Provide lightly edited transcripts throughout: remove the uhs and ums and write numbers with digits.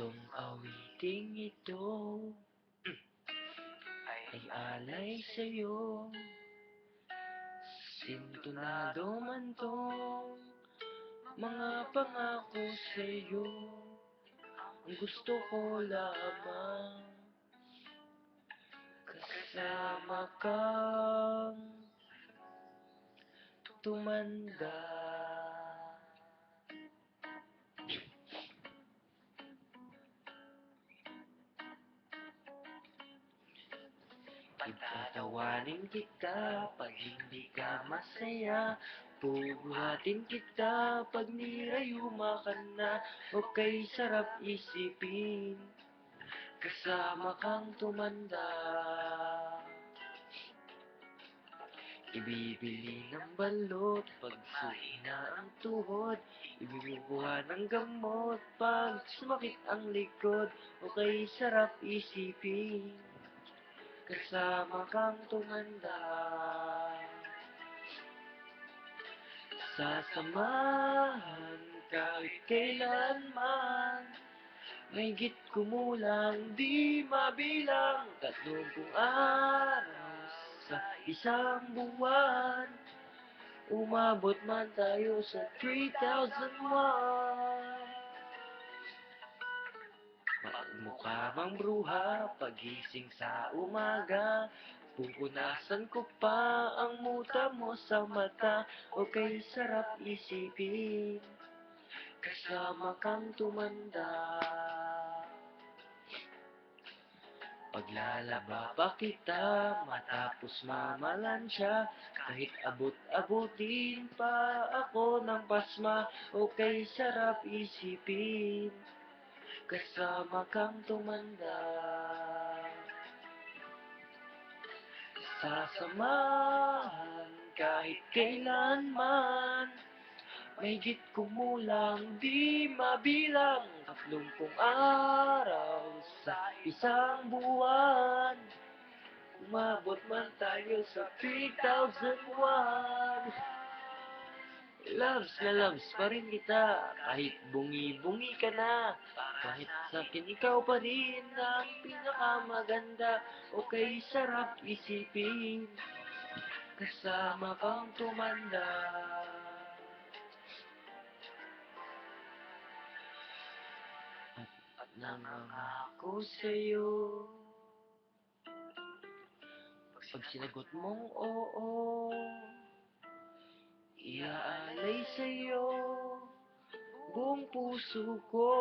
Itong awiting ito ay alay sa'yo. Sintonado man tong mga pangako sa'yo. Ang gusto ko lamang kasama kang tumanda. Patatawanin kita pag hindi ka masaya. Bubuhatin kita pag nirayuma ka na. Okay, sarap isipin kasama kang tumanda. Ibibili ng balot pag sumina ang tuhod. Ibibubuha ng gamot pag sumakit ang likod. Okay, sarap isipin kasama kang tumanda. Sasamahan kahit kailanman, mahigit kumulang di mabilang 30 araw sa isang buwan. Umabot man tayo sa 3,001. Magmukha bang bruha pagising sa umaga. Pupunasan ko pa ang muta mo sa mata. Okay, sarap isipin kasama kang tumanda. Paglalaba pa kita matapos mamalansya. Kahit abot-abutin pa ako ng pasma. Okay, sarap isipin kasama kang tumanda. Sasamahan kahit kailanman, mahigit kumulang di mabilang 30 araw sa isang buwan. Umabot man tayo sa 3,001. Loves na loves pa rin kita kahit bungi-bungi ka na. Kahit sa akin ikaw pa rin ang pinakamaganda. Okay, sarap isipin kasama kang tumanda. At nangangako sa'yo, pag sinagot mong oo, iaalay sa'yo buong puso ko.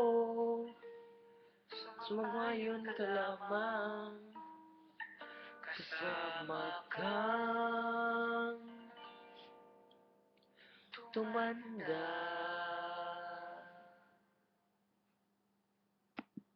Sumayon ka lamang kasama kang tumanda.